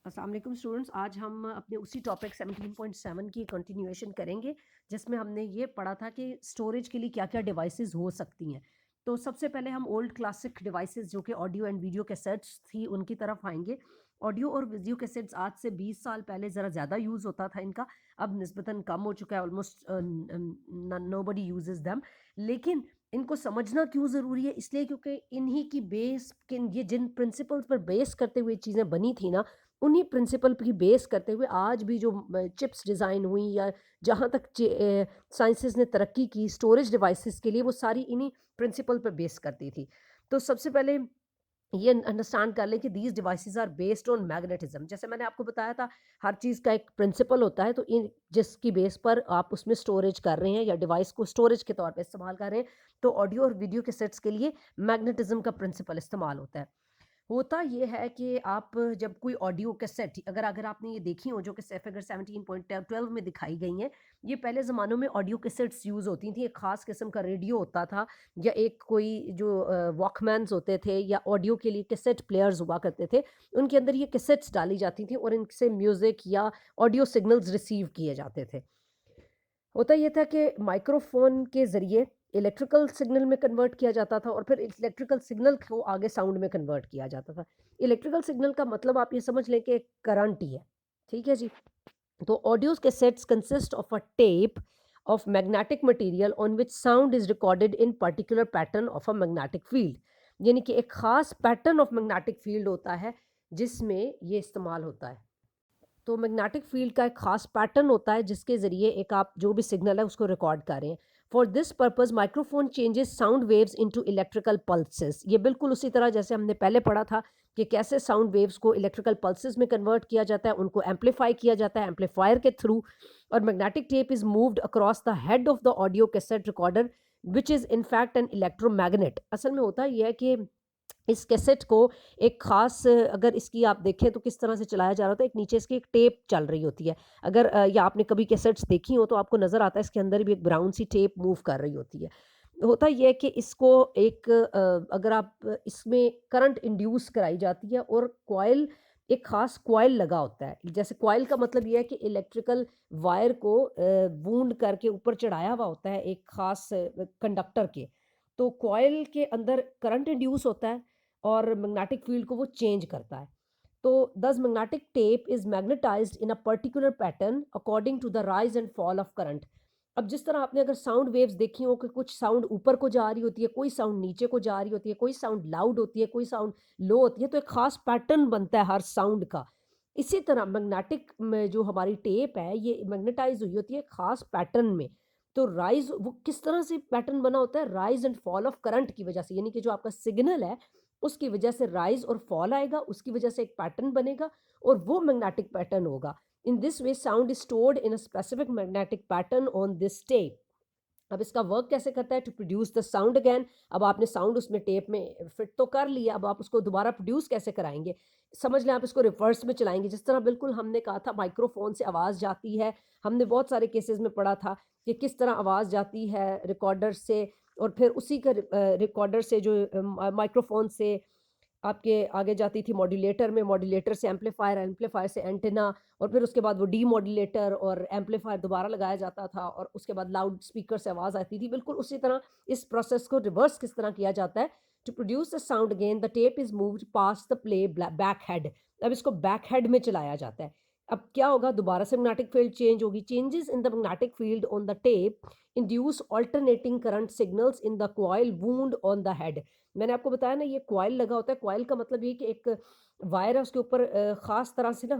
अस्सलाम वालेकुम स्टूडेंट्स, आज हम अपने उसी टॉपिक 17.7 की कंटिन्यूएशन करेंगे जिसमें हमने ये पढ़ा था कि स्टोरेज के लिए क्या क्या डिवाइसेस हो सकती हैं। तो सबसे पहले हम ओल्ड क्लासिक डिवाइसेस जो कि ऑडियो एंड वीडियो कैसेट्स थी उनकी तरफ आएंगे। ऑडियो और वीडियो कैसेट्स आज से 20 साल पहले ज़रा ज़्यादा यूज़ होता था इनका, अब निस्बतन कम हो चुका है, ऑलमोस्ट नोबडी यूजेस देम। लेकिन इनको समझना क्यों ज़रूरी है, इसलिए क्योंकि इन्हीं की बेस किन ये जिन प्रिंसिपल्स पर बेस करते हुए चीज़ें बनी थी ना, उन्हीं प्रिंसिपल की बेस करते हुए आज भी जो चिप्स डिज़ाइन हुई या जहाँ तक साइंसेस ने तरक्की की स्टोरेज डिवाइसेस के लिए, वो सारी इन्हीं प्रिंसिपल पर बेस करती थी। तो सबसे पहले ये अंडरस्टैंड कर लें कि these devices are based on magnetism. जैसे मैंने आपको बताया था, हर चीज़ का एक प्रिंसिपल होता है, तो इन जिसकी बेस पर आप उसमें स्टोरेज कर रहे हैं या डिवाइस को स्टोरेज के तौर पे इस्तेमाल कर रहे हैं, तो ऑडियो और वीडियो के सेट्स के लिए मैग्नेटिज्म का प्रिंसिपल इस्तेमाल होता है। होता ये है कि आप जब कोई ऑडियो कैसेट, अगर अगर आपने ये देखी हो जो कि फिगर 17.12 में दिखाई गई हैं, ये पहले ज़मानों में ऑडियो कैसेट्स यूज़ होती थी। एक ख़ास किस्म का रेडियो होता था या एक कोई जो वॉकमैन्स होते थे या ऑडियो के लिए कैसेट प्लेयर्स हुआ करते थे, उनके अंदर ये कैसेट्स डाली जाती थी और इनसे म्यूज़िक या ऑडियो सिग्नल्स रिसीव किए जाते थे। होता ये था कि माइक्रोफोन के ज़रिए इलेक्ट्रिकल सिग्नल में कन्वर्ट किया जाता था और फिर इलेक्ट्रिकल सिग्नल को आगे साउंड में कन्वर्ट किया जाता था। इलेक्ट्रिकल सिग्नल का मतलब आप ये समझ लें कि करंट ही है। ठीक है जी? तो audios cassettes consist of a tape of magnetic material on which sound is recorded in particular pattern of a magnetic field. यानी कि एक ख़ास पैटर्न ऑफ मैग्नेटिक फील्ड होता है जिसमें ये इस्तेमाल होता है। तो मैग्नेटिक फील्ड का एक खास पैटर्न होता है जिसके ज़रिए एक आप जो भी सिग्नल है उसको रिकॉर्ड कर रहे हैं। For this purpose microphone changes sound waves into electrical pulses. ये बिल्कुल उसी तरह जैसे हमने पहले पढ़ा था कि कैसे साउंड वेव्स को इलेक्ट्रिकल पल्सेस में कन्वर्ट किया जाता है, उनको एम्पलीफाई किया जाता है एम्पलीफायर के थ्रू। और magnetic tape is moved across the head of the audio cassette recorder which is in fact an electromagnet. असल में होता यह है कि इस कैसेट को एक ख़ास, अगर इसकी आप देखें तो किस तरह से चलाया जा रहा होता है, एक नीचे इसकी एक टेप चल रही होती है। अगर या आपने कभी कैसेट्स देखी हो तो आपको नज़र आता है इसके अंदर भी एक ब्राउन सी टेप मूव कर रही होती है। होता ये है कि इसको एक अगर आप इसमें करंट इंड्यूस कराई जाती है और कॉइल, एक ख़ास कॉइल लगा होता है। जैसे कॉइल का मतलब ये है कि इलेक्ट्रिकल वायर को वूंड करके ऊपर चढ़ाया हुआ होता है एक ख़ास कंडक्टर के। तो कॉइल के अंदर करंट इंड्यूस होता है और मैग्नेटिक फील्ड को वो चेंज करता है। तो this magnetic tape is magnetized in a particular pattern according to the rise and fall of current. अब जिस तरह आपने अगर साउंड वेव्स देखी हो कि कुछ साउंड ऊपर को जा रही होती है, कोई साउंड नीचे को जा रही होती है, कोई साउंड लाउड होती है, कोई साउंड लो होती है, तो एक खास पैटर्न बनता है हर साउंड का। इसी तरह मैग्नेटिक में जो हमारी टेप है ये मैग्नेटाइज हुई होती है खास पैटर्न में। तो राइज वो किस तरह से पैटर्न बना होता है, rise and fall of current की वजह से, यानी कि जो आपका सिग्नल है उसकी वजह से राइज और फॉल आएगा, उसकी वजह से एक पैटर्न बनेगा और वो मैग्नेटिक पैटर्न होगा। In this way sound is stored in a specific magnetic pattern on this tape. अब इसका वर्क कैसे करता है, to produce the sound again. अब आपने साउंड उसमें टेप में फिट तो कर लिया, अब आप उसको दोबारा प्रोड्यूस कैसे कराएंगे। समझ लें आप इसको रिवर्स में चलाएंगे, जिस तरह बिल्कुल हमने कहा था माइक्रोफोन से आवाज़ जाती है। हमने बहुत सारे केसेस में पढ़ा था कि किस तरह आवाज़ जाती है रिकॉर्डर से और फिर उसी का रिकॉर्डर से जो माइक्रोफोन से आपके आगे जाती थी मॉड्यूलेटर में, मॉड्यूलेटर से एम्पलीफायर, एम्पलीफायर से एंटेना और फिर उसके बाद वो डीमॉड्यूलेटर और एम्पलीफायर दोबारा लगाया जाता था और उसके बाद लाउड स्पीकर से आवाज़ आती थी। बिल्कुल उसी तरह इस प्रोसेस को रिवर्स किस तरह किया जाता है, to produce the sound again the tape is moved past the playback head. अब इसको बैक हेड में चलाया जाता है। अब क्या होगा, दोबारा से मैग्नेटिक फील्ड चेंज होगी। Changes in the magnetic field on the tape induce alternating current signals in the coil wound on the head. मैंने आपको बताया ना ये कॉइल लगा होता है। कॉइल का मतलब ये कि एक वायर है, उसके ऊपर ख़ास तरह से ना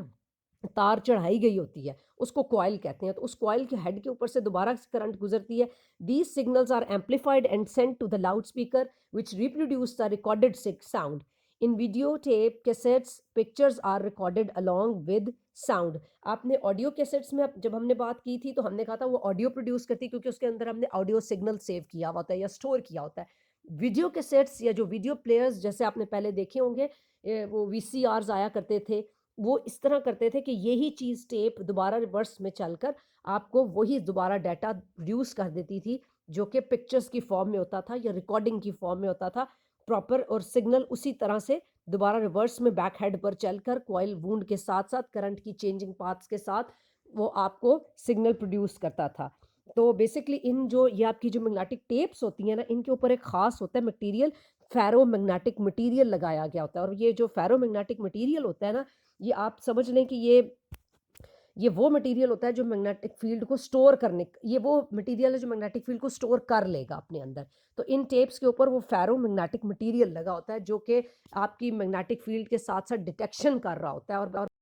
तार चढ़ाई गई होती है, उसको कॉइल कहते हैं। तो उस कॉइल के हेड के ऊपर से दोबारा से करंट गुजरती है। These signals are amplified and sent to the loudspeaker which reproduce the recorded sound. In video tape cassettes pictures are recorded along with sound. आपने ऑडियो कैसेट्स में जब हमने बात की थी तो हमने कहा था वो ऑडियो प्रोड्यूस करती है क्योंकि उसके अंदर हमने ऑडियो सिग्नल सेव किया होता है या स्टोर किया होता है। वीडियो कैसेट्स या जो वीडियो प्लेयर्स जैसे आपने पहले देखे होंगे, वो वीसीआर्स आया करते थे, वो इस तरह करते थे कि यही चीज़ टेप दोबारा रिवर्स में चलकर आपको वही दोबारा डाटा प्रोड्यूस कर देती थी, जो कि पिक्चर्स की फॉर्म में होता था या रिकॉर्डिंग की फॉर्म में होता था प्रॉपर, और सिग्नल उसी तरह से दोबारा रिवर्स में बैक हेड पर चलकर कॉइल वुंड के साथ-साथ करंट की चेंजिंग पाथ्स के साथ वो आपको सिग्नल प्रोड्यूस करता था। तो बेसिकली इन जो ये आपकी जो मैग्नेटिक टेप्स होती हैं ना, इनके ऊपर एक ख़ास होता है मटेरियल, फेरोमैग्नेटिक मटेरियल लगाया गया होता है और ये जो फेरोमैग्नेटिक मटेरियल होता है ना, ये आप समझ लें कि ये वो मटेरियल होता है जो मैग्नेटिक फील्ड को स्टोर करने ये वो मटेरियल है जो मैग्नेटिक फील्ड को स्टोर कर लेगा अपने अंदर। तो इन टेप्स के ऊपर वो फेरोमैग्नेटिक मटेरियल लगा होता है जो कि आपकी मैग्नेटिक फील्ड के साथ-साथ डिटेक्शन कर रहा होता है और